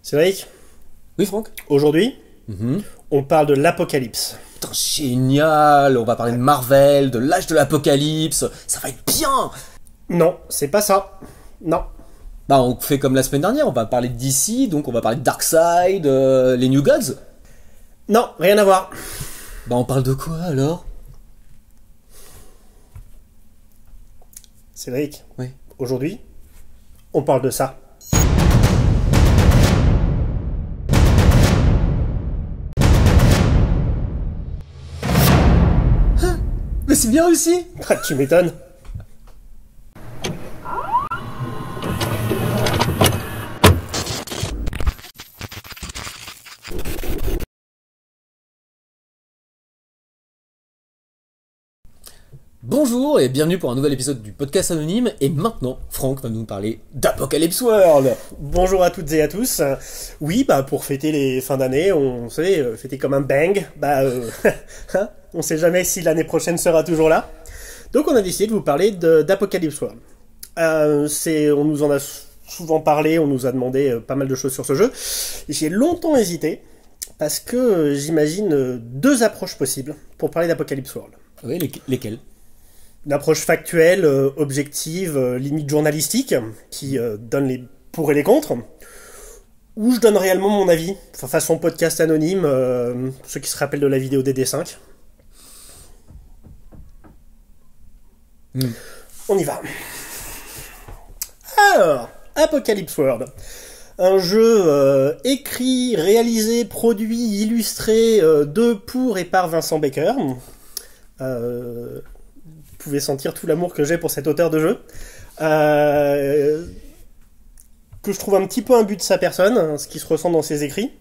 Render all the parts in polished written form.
Cédric, Oui, Franck. aujourd'hui, on parle de l'apocalypse. Putain, génial. On va parler de Marvel, de l'âge de l'apocalypse. Ça va être bien. Non, c'est pas ça. Non. Bah, on fait comme la semaine dernière. On va parler de DC, donc on va parler de Darkseid, les New Gods. Non, rien à voir. Bah, on parle de quoi alors? Cédric, Oui. aujourd'hui, on parle de ça. Mais c'est bien aussi. Ah, tu m'étonnes. Bonjour et bienvenue pour un nouvel épisode du podcast anonyme. Et maintenant, Franck va nous parler d'Apocalypse World. Bonjour à toutes et à tous. Oui, pour fêter les fins d'année, on sait, fêter comme un bang, hein, on sait jamais si l'année prochaine sera toujours là. Donc on a décidé de vous parler d'Apocalypse World. On nous en a souvent parlé, on nous a demandé pas mal de choses sur ce jeu. J'ai longtemps hésité, parce que j'imagine deux approches possibles pour parler d'Apocalypse World. Oui, lesquels? Une approche factuelle, objective, limite journalistique, qui donne les pour et les contre, ou je donne réellement mon avis, façon podcast anonyme, ceux qui se rappellent de la vidéo DD5. On y va. Alors, Apocalypse World. Un jeu écrit, réalisé, produit, illustré de, pour et par Vincent Baker. Vous pouvez sentir tout l'amour que j'ai pour cet auteur de jeu. Que je trouve un petit peu imbu de sa personne, ce qui se ressent dans ses écrits.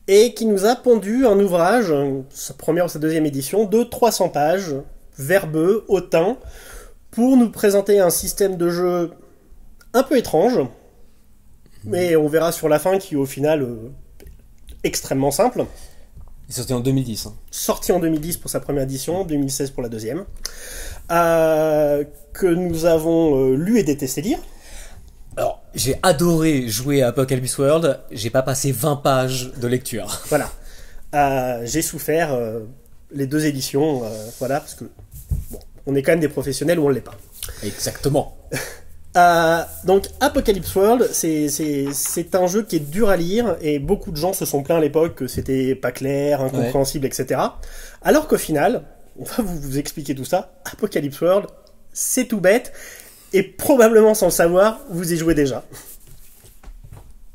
Et qui nous a pondu un ouvrage, sa première ou sa deuxième édition, de 300 pages, verbeux, hautain, pour nous présenter un système de jeu un peu étrange, mais on verra sur la fin qui est au final extrêmement simple. Il est sorti en 2010. Sorti en 2010 pour sa première édition, 2016 pour la deuxième, que nous avons lu et détesté lire. Alors, j'ai adoré jouer à Apocalypse World. J'ai pas passé 20 pages de lecture. Voilà. J'ai souffert les deux éditions, voilà, parce que bon, on est quand même des professionnels ou on ne l'est pas. Exactement. Donc Apocalypse World, c'est un jeu qui est dur à lire et beaucoup de gens se sont plaints à l'époque que c'était pas clair, incompréhensible, etc. Alors qu'au final, on va vous expliquer tout ça. Apocalypse World, c'est tout bête et probablement sans le savoir, vous y jouez déjà.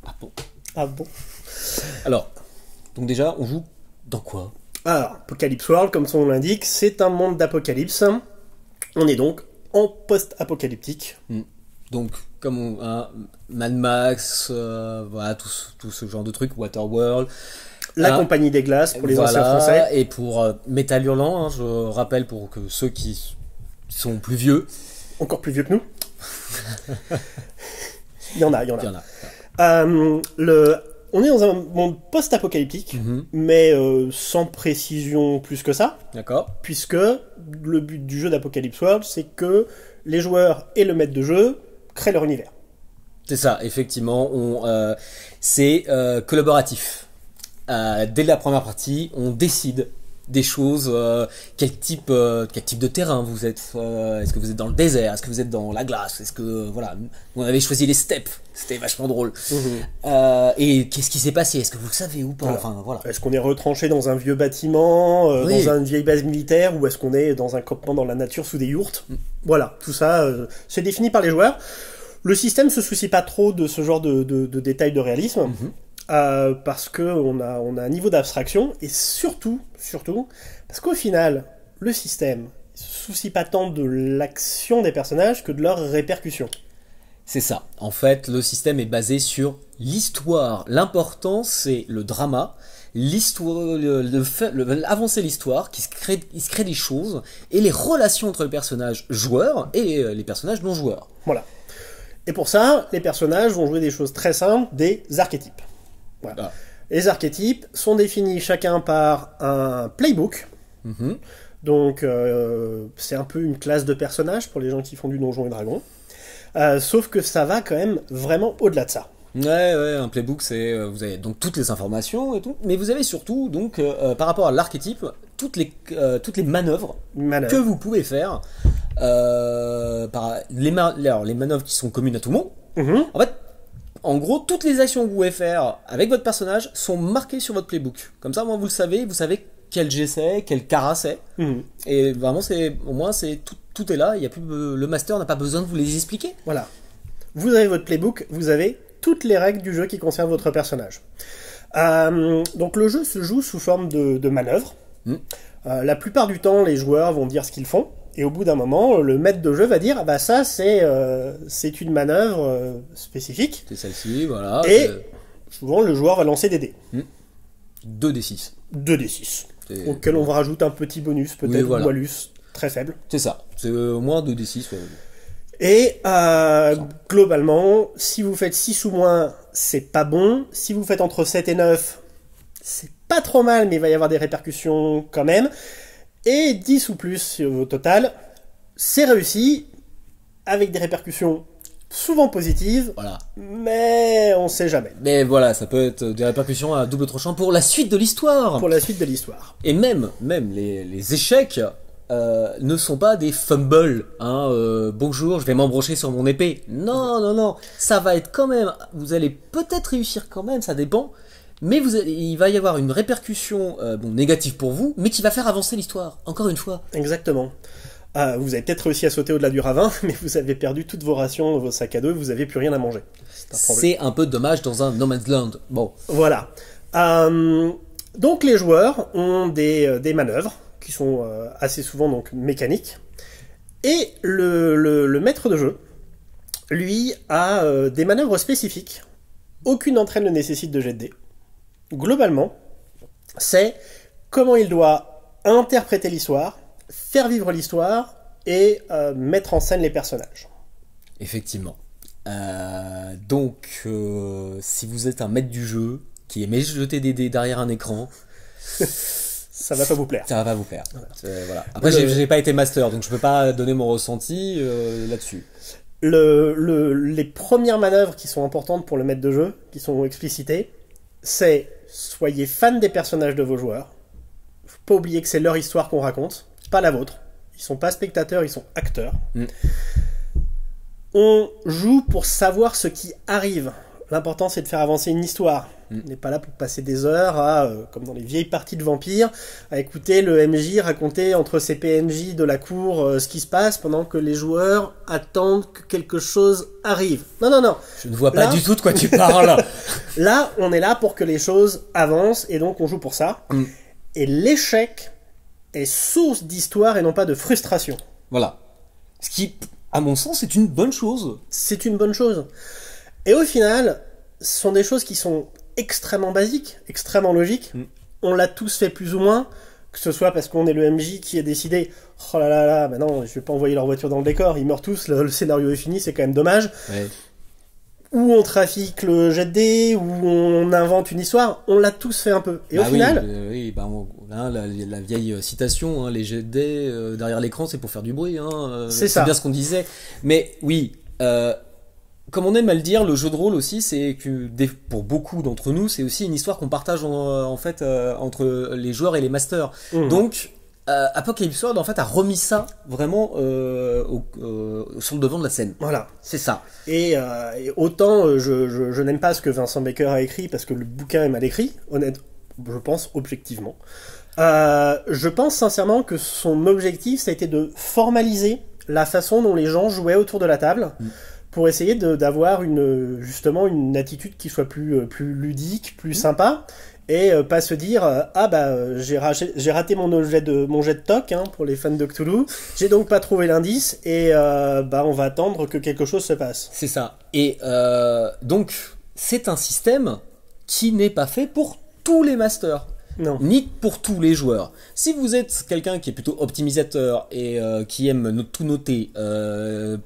Ah bon? Ah bon? Alors, donc déjà, on joue dans quoi? Alors, Apocalypse World, comme son nom l'indique, c'est un monde d'apocalypse. On est donc en post-apocalyptique. Donc, comme Mad Max, voilà, tout ce genre de trucs, Waterworld. La Compagnie des Glaces pour les anciens français. Et pour Métal Hurlant, je rappelle pour que ceux qui sont plus vieux. Encore plus vieux que nous. Il y en a. On est dans un monde post-apocalyptique, mais sans précision plus que ça. D'accord. Puisque le but du jeu d'Apocalypse World, c'est que les joueurs et le maître de jeu créent leur univers. C'est ça, effectivement. C'est collaboratif. Dès la première partie, on décide des choses. Quel type de terrain vous êtes? Est-ce que vous êtes dans le désert? Est-ce que vous êtes dans la glace? Est-ce que voilà, on avait choisi les steppes. C'était vachement drôle. Et qu'est-ce qui s'est passé? Est-ce que vous le savez ou pas? Voilà. Est-ce qu'on est retranché dans un vieux bâtiment, dans une vieille base militaire, ou est-ce qu'on est dans un campement dans la nature sous des yourtes? Voilà, tout ça, c'est défini par les joueurs. Le système se soucie pas trop de ce genre de détails de réalisme, parce que on a un niveau d'abstraction, et surtout, parce qu'au final, le système se soucie pas tant de l'action des personnages que de leurs répercussions. C'est ça. En fait, le système est basé sur l'histoire. L'important, c'est le drama, l'histoire, avancer l'histoire, il se crée des choses, et les relations entre les personnages joueurs et les personnages non joueurs. Voilà. Et pour ça, les personnages vont jouer des choses très simples, des archétypes. Voilà. Les archétypes sont définis chacun par un playbook. Donc, c'est un peu une classe de personnages pour les gens qui font du Donjons et Dragons. Sauf que ça va quand même vraiment au-delà de ça. Ouais, un playbook, c'est vous avez donc toutes les informations et tout, mais vous avez surtout donc par rapport à l'archétype toutes les manœuvres que vous pouvez faire. Alors, les manœuvres qui sont communes à tout le monde. En fait, en gros, toutes les actions que vous pouvez faire avec votre personnage sont marquées sur votre playbook. Comme ça, moi, vous savez quel jet c'est, quel cara c'est. Et vraiment, au moins, tout est là. Il y a plus, le master n'a pas besoin de vous les expliquer. Voilà. Vous avez votre playbook, vous avez toutes les règles du jeu qui concernent votre personnage. Donc le jeu se joue sous forme de manœuvres. La plupart du temps, les joueurs vont dire ce qu'ils font. Et au bout d'un moment, le maître de jeu va dire ah bah ça c'est une manœuvre spécifique. C'est celle-ci, voilà. Et souvent le joueur va lancer des dés. 2d6. 2d6. Auquel on va rajouter un petit bonus, peut-être, ou malus, très faible. C'est ça. C'est au moins 2d6. Et globalement, si vous faites 6 ou moins, c'est pas bon. Si vous faites entre 7 et 9, c'est pas trop mal, mais il va y avoir des répercussions quand même. Et 10 ou plus au total, c'est réussi, avec des répercussions souvent positives, voilà. Mais on sait jamais. Mais voilà, ça peut être des répercussions à double tranchant pour la suite de l'histoire. Pour la suite de l'histoire. Et même les échecs ne sont pas des fumbles. Bonjour, je vais m'embrocher sur mon épée. Non, ça va être quand même... Vous allez peut-être réussir quand même, ça dépend. Mais il va y avoir une répercussion négative pour vous, mais qui va faire avancer l'histoire, encore une fois. Exactement. Vous avez peut-être réussi à sauter au-delà du ravin, mais vous avez perdu toutes vos rations, vos sacs à dos, et vous n'avez plus rien à manger. C'est un peu dommage dans un No Man's Land. Bon. Voilà. Donc les joueurs ont des manœuvres, qui sont assez souvent donc mécaniques, et le maître de jeu, lui, a des manœuvres spécifiques. Aucune d'entre elles ne nécessite de jet de dés. Globalement, c'est comment il doit interpréter l'histoire, faire vivre l'histoire et mettre en scène les personnages. Effectivement. Donc, si vous êtes un maître du jeu qui aimait jeter des dés derrière un écran, ça va pas vous plaire. Ça va pas vous plaire. Voilà. Après, j'ai pas été master, donc je peux pas donner mon ressenti là-dessus. Les premières manœuvres qui sont importantes pour le maître de jeu, qui sont explicitées, c'est soyez fan des personnages de vos joueurs. Faut pas oublier que c'est leur histoire qu'on raconte, pas la vôtre. Ils sont pas spectateurs, ils sont acteurs. On joue pour savoir ce qui arrive. L'important, c'est de faire avancer une histoire. On n'est pas là pour passer des heures à, comme dans les vieilles parties de vampires, à écouter le MJ raconter entre ses PNJ de la cour ce qui se passe pendant que les joueurs attendent que quelque chose arrive. Non. Je ne vois pas du tout de quoi tu parles. Là, on est là pour que les choses avancent et donc on joue pour ça. Et l'échec est source d'histoire et non pas de frustration. Voilà. Ce qui, à mon sens, est une bonne chose. C'est une bonne chose. Et au final, ce sont des choses qui sont extrêmement basiques, extrêmement logiques. On l'a tous fait plus ou moins, que ce soit parce qu'on est le MJ qui a décidé « Oh là là là, bah non, je vais pas envoyer leur voiture dans le décor, ils meurent tous, le scénario est fini, c'est quand même dommage. Ouais. » Ou on trafique le jet de dés, ou on invente une histoire, on l'a tous fait un peu. Et au final... la vieille citation, les jets de dés derrière l'écran, c'est pour faire du bruit. C'est bien ce qu'on disait. Mais oui... comme on aime à le dire, le jeu de rôle aussi, c'est que pour beaucoup d'entre nous, c'est aussi une histoire qu'on partage en fait entre les joueurs et les masters. Donc, Apocalypse World en fait a remis ça vraiment sur le devant de la scène. Voilà, c'est ça. Et autant je n'aime pas ce que Vincent Baker a écrit parce que le bouquin est mal écrit, je pense objectivement. Je pense sincèrement que son objectif, ça a été de formaliser la façon dont les gens jouaient autour de la table. Pour essayer d'avoir justement une attitude qui soit plus ludique, plus sympa, et pas se dire j'ai raté mon jet de toc pour les fans de Cthulhu, j'ai donc pas trouvé l'indice et on va attendre que quelque chose se passe. C'est ça. Et donc c'est un système qui n'est pas fait pour tous les masters. Non. Ni pour tous les joueurs. Si vous êtes quelqu'un qui est plutôt optimisateur et qui aime tout noter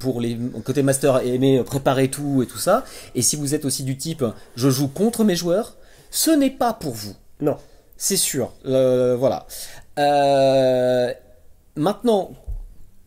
pour les côté master et aimer préparer tout et tout ça, et si vous êtes aussi du type je joue contre mes joueurs, ce n'est pas pour vous. Non. C'est sûr. Voilà. Maintenant,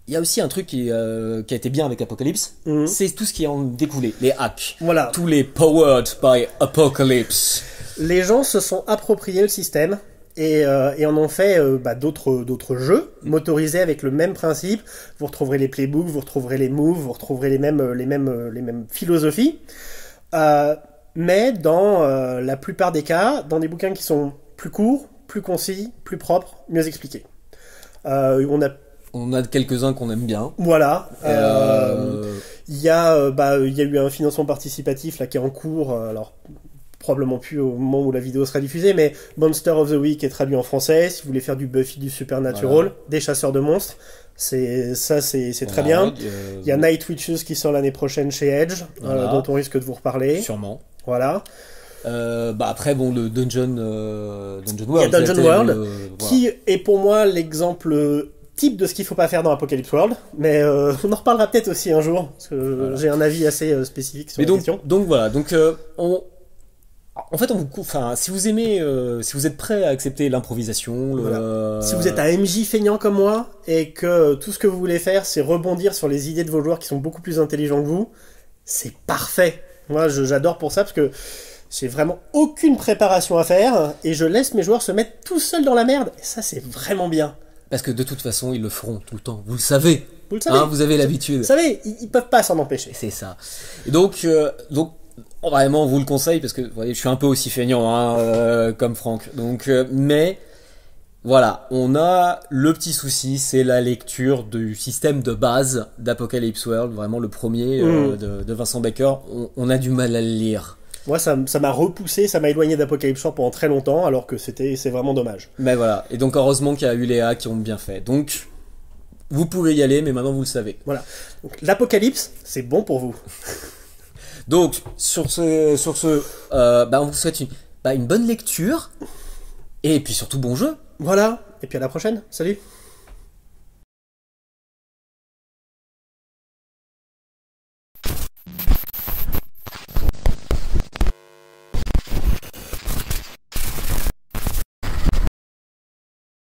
il y a aussi un truc qui a été bien avec Apocalypse, Mhm. c'est tout ce qui en découlé, les hacks, Voilà. tous les powered by Apocalypse. Les gens se sont appropriés le système et en ont fait d'autres jeux motorisés avec le même principe. Vous retrouverez les playbooks, vous retrouverez les moves, vous retrouverez les mêmes philosophies. Mais dans la plupart des cas, dans des bouquins qui sont plus courts, plus concis, plus propres, mieux expliqués. On a quelques-uns qu'on aime bien. Voilà. Euh, Il y a eu un financement participatif là qui est en cours. Alors probablement plus au moment où la vidéo sera diffusée, mais Monster of the Week est traduit en français. Si vous voulez faire du Buffy, du Supernatural, Voilà. des chasseurs de monstres, c'est très voilà, bien. Il y a Night Witches qui sort l'année prochaine chez Edge, Voilà. dont on risque de vous reparler. sûrement. Voilà. Après, bon, le Dungeon World. Il y a Dungeon c'était World, voilà. qui est pour moi l'exemple type de ce qu'il faut pas faire dans Apocalypse World, mais on en reparlera peut-être aussi un jour, parce que Voilà. j'ai un avis assez spécifique sur Mais la question. donc voilà, en fait, si vous aimez, si vous êtes prêt à accepter l'improvisation, Si vous êtes un MJ feignant comme moi, et que tout ce que vous voulez faire, c'est rebondir sur les idées de vos joueurs qui sont beaucoup plus intelligents que vous, c'est parfait. Moi, j'adore pour ça, parce que j'ai vraiment aucune préparation à faire, et je laisse mes joueurs se mettre tout seuls dans la merde, et ça, c'est vraiment bien. parce que de toute façon, ils le feront tout le temps. Vous le savez, Vous le savez. hein, vous avez l'habitude. Vous savez, ils peuvent pas s'en empêcher. Et c'est ça. Et donc, vraiment, on vous le conseille parce que vous voyez, je suis un peu aussi feignant comme Franck. Donc, mais voilà, on a le petit souci, c'est la lecture du système de base d'Apocalypse World, vraiment le premier de Vincent Baker. On a du mal à le lire. Moi, ça m'a repoussé, ça m'a éloigné d'Apocalypse World pendant très longtemps, alors que c'est vraiment dommage. Mais voilà. Et donc, heureusement qu'il y a eu les hacks qui ont bien fait. Donc, vous pouvez y aller, mais maintenant vous le savez. Voilà. Donc, l'Apocalypse, c'est bon pour vous. Donc, sur ce, on vous souhaite une bonne lecture et puis surtout bon jeu. Voilà. Et puis à la prochaine. Salut.